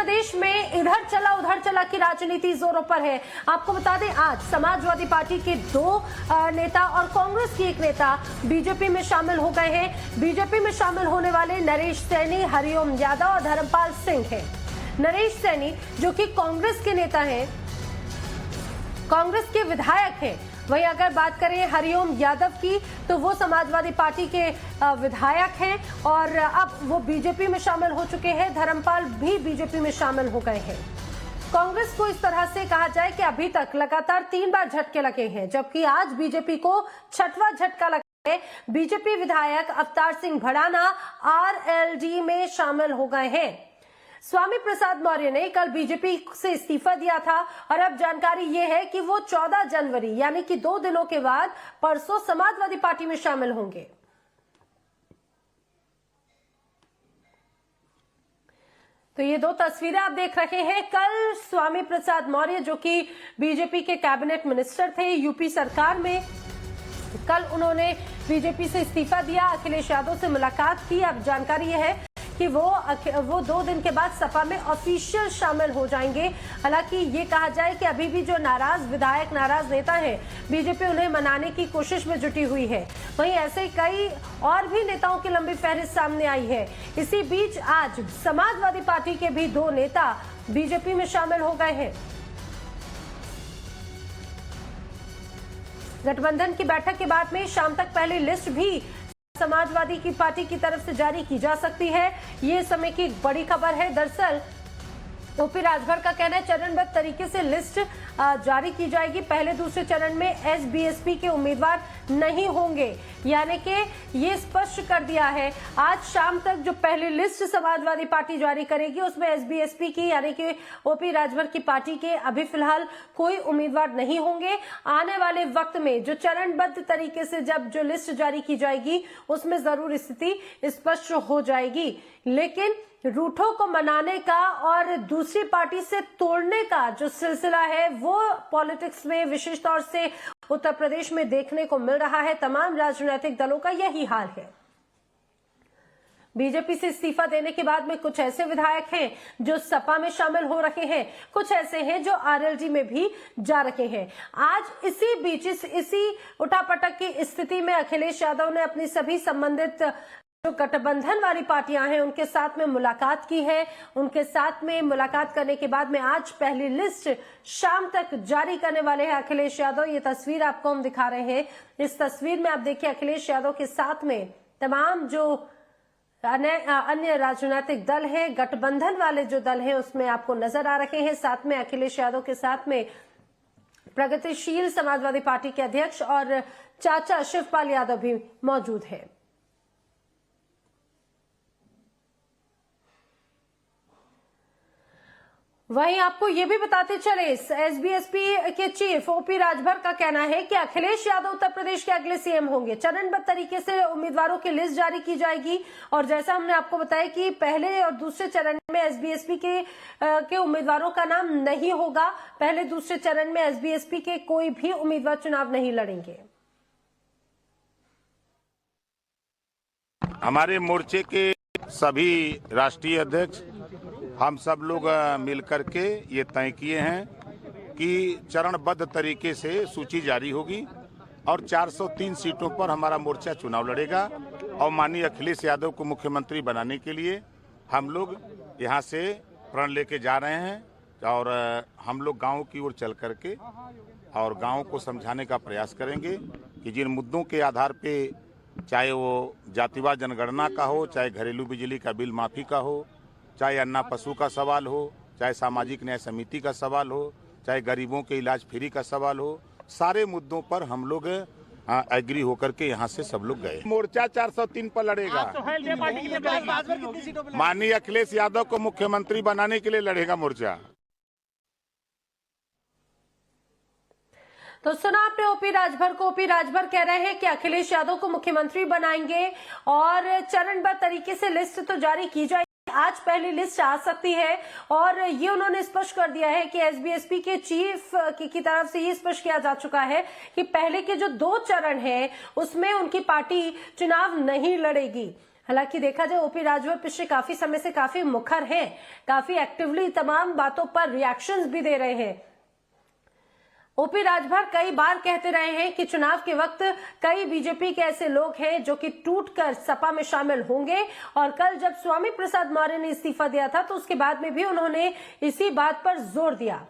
प्रदेश में इधर चला उधर चला की राजनीति जोरों पर है। आपको बता दें, आज समाजवादी पार्टी के 2 नेता और कांग्रेस की 1 नेता बीजेपी में शामिल हो गए हैं। बीजेपी में शामिल होने वाले नरेश सैनी, हरिओम यादव और धर्मपाल सिंह हैं। नरेश सैनी जो कि कांग्रेस के नेता हैं, कांग्रेस के विधायक हैं। वहीं अगर बात करें हरिओम यादव की, तो वो समाजवादी पार्टी के विधायक हैं और अब वो बीजेपी में शामिल हो चुके हैं। धर्मपाल भी बीजेपी में शामिल हो गए हैं। कांग्रेस को इस तरह से कहा जाए कि अभी तक लगातार 3 बार झटके लगे हैं, जबकि आज बीजेपी को 6वां झटका लगा है। बीजेपी विधायक अवतार सिंह भड़ाना आरएलडी में शामिल हो गए हैं। स्वामी प्रसाद मौर्य ने कल बीजेपी से इस्तीफा दिया था और अब जानकारी यह है कि वो 14 जनवरी यानी कि 2 दिनों के बाद परसों समाजवादी पार्टी में शामिल होंगे। तो ये 2 तस्वीरें आप देख रहे हैं। कल स्वामी प्रसाद मौर्य जो कि बीजेपी के कैबिनेट मिनिस्टर थे यूपी सरकार में, कल उन्होंने बीजेपी से इस्तीफा दिया, अखिलेश यादव से मुलाकात की। अब जानकारी यह है कि वो 2 दिन के बाद सपा में ऑफिशियल शामिल हो जाएंगे। हालांकि ये कहा जाए कि अभी भी जो नाराज विधायक, नाराज नेता हैं, बीजेपी उन्हें मनाने की कोशिश में जुटी हुई है। वहीं ऐसे कई और भी नेताओं की लंबी फहरिस्त सामने आई है। इसी बीच आज समाजवादी पार्टी के भी 2 नेता बीजेपी में शामिल हो गए हैं। गठबंधन की बैठक के बाद में शाम तक पहली लिस्ट भी समाजवादी की पार्टी की तरफ से जारी की जा सकती है। ये समय की बड़ी खबर है। दरअसल ओपी राजभर का कहना है चरणबद्ध तरीके से लिस्ट जारी की जाएगी। पहले दूसरे चरण में एसबीएसपी के उम्मीदवार नहीं होंगे, यानी कि ये स्पष्ट कर दिया है। आज शाम तक जो पहली लिस्ट समाजवादी पार्टी जारी करेगी उसमें एसबीएसपी की यानी कि ओपी राजभर की पार्टी के अभी फिलहाल कोई उम्मीदवार नहीं होंगे। आने वाले वक्त में जो चरणबद्ध तरीके से जब जो लिस्ट जारी की जाएगी उसमें जरूर स्थिति स्पष्ट हो जाएगी। लेकिन रूठों को मनाने का और दूसरी पार्टी से तोड़ने का जो सिलसिला है वो पॉलिटिक्स में विशेष तौर से उत्तर प्रदेश में देखने को मिल रहा है। तमाम राजनीतिक दलों का यही हाल है। बीजेपी से इस्तीफा देने के बाद में कुछ ऐसे विधायक हैं जो सपा में शामिल हो रहे हैं, कुछ ऐसे हैं जो आरएलडी में भी जा रहे हैं। आज इसी बीच इसी उठापटक की स्थिति में अखिलेश यादव ने अपनी सभी संबंधित जो गठबंधन वाली पार्टियां हैं उनके साथ में मुलाकात की है। उनके साथ में मुलाकात करने के बाद में आज पहली लिस्ट शाम तक जारी करने वाले हैं अखिलेश यादव। ये तस्वीर आपको हम दिखा रहे हैं। इस तस्वीर में आप देखिए अखिलेश यादव के साथ में तमाम जो अन्य राजनीतिक दल हैं, गठबंधन वाले जो दल हैं उसमें आपको नजर आ रहे हैं। साथ में अखिलेश यादव के साथ में प्रगतिशील समाजवादी पार्टी के अध्यक्ष और चाचा शिवपाल यादव भी मौजूद है। वहीं आपको ये भी बताते चले, एसबीएसपी के चीफ ओपी राजभर का कहना है कि अखिलेश यादव उत्तर प्रदेश के अगले सीएम होंगे। चरणबद्ध तरीके से उम्मीदवारों की लिस्ट जारी की जाएगी और जैसा हमने आपको बताया कि पहले और दूसरे चरण में एसबीएसपी के उम्मीदवारों का नाम नहीं होगा। पहले दूसरे चरण में एसबीएसपी के कोई भी उम्मीदवार चुनाव नहीं लड़ेंगे। हमारे मोर्चे के सभी राष्ट्रीय अध्यक्ष हम सब लोग मिलकर के ये तय किए हैं कि चरणबद्ध तरीके से सूची जारी होगी और 403 सीटों पर हमारा मोर्चा चुनाव लड़ेगा और माननीय अखिलेश यादव को मुख्यमंत्री बनाने के लिए हम लोग यहाँ से प्रण लेके जा रहे हैं और हम लोग गाँव की ओर चल करके और गाँव को समझाने का प्रयास करेंगे कि जिन मुद्दों के आधार पे, चाहे वो जातिवार जनगणना का हो, चाहे घरेलू बिजली का बिल माफी का हो, चाहे अन्ना पशु का सवाल हो, चाहे सामाजिक न्याय समिति का सवाल हो, चाहे गरीबों के इलाज फ्री का सवाल हो, सारे मुद्दों पर हम लोग एग्री होकर के यहाँ से सब लोग गए। मोर्चा 403 पर लड़ेगा। माननीय अखिलेश यादव को मुख्यमंत्री बनाने के लिए लड़ेगा मोर्चा। तो सुना आपने ओपी राजभर को। ओपी राजभर कह रहे हैं कि अखिलेश यादव को मुख्यमंत्री बनाएंगे और चरणबद्ध तरीके से लिस्ट तो जारी की जाएगी। आज पहली लिस्ट आ सकती है और ये उन्होंने स्पष्ट कर दिया है कि एसबीएसपी के चीफ की तरफ से ये स्पष्ट किया जा चुका है कि पहले के जो 2 चरण हैं उसमें उनकी पार्टी चुनाव नहीं लड़ेगी। हालांकि देखा जाए ओपी राजभर पिछले काफी समय से काफी मुखर हैं, काफी एक्टिवली तमाम बातों पर रिएक्शंस भी दे रहे हैं। ओपी राजभर कई बार कहते रहे हैं कि चुनाव के वक्त कई बीजेपी के ऐसे लोग हैं जो कि टूटकर सपा में शामिल होंगे, और कल जब स्वामी प्रसाद मौर्य ने इस्तीफा दिया था तो उसके बाद में भी उन्होंने इसी बात पर जोर दिया।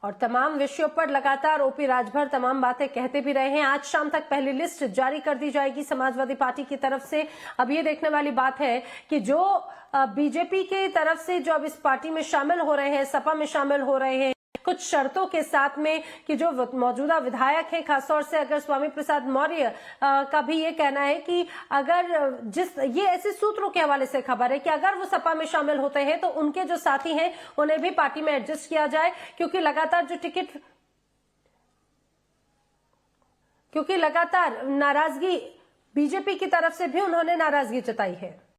और तमाम विषयों पर लगातार ओपी राजभर तमाम बातें कहते भी रहे हैं। आज शाम तक पहली लिस्ट जारी कर दी जाएगी समाजवादी पार्टी की तरफ से। अब ये देखने वाली बात है कि जो बीजेपी की तरफ से जो अब इस पार्टी में शामिल हो रहे हैं, सपा में शामिल हो रहे हैं, कुछ शर्तों के साथ में कि जो मौजूदा विधायक हैं, खासतौर से अगर स्वामी प्रसाद मौर्य का भी ये कहना है कि अगर ये ऐसे सूत्रों के हवाले से खबर है कि अगर वो सपा में शामिल होते हैं तो उनके जो साथी हैं उन्हें भी पार्टी में एडजस्ट किया जाए, क्योंकि लगातार नाराजगी बीजेपी की तरफ से भी उन्होंने नाराजगी जताई है।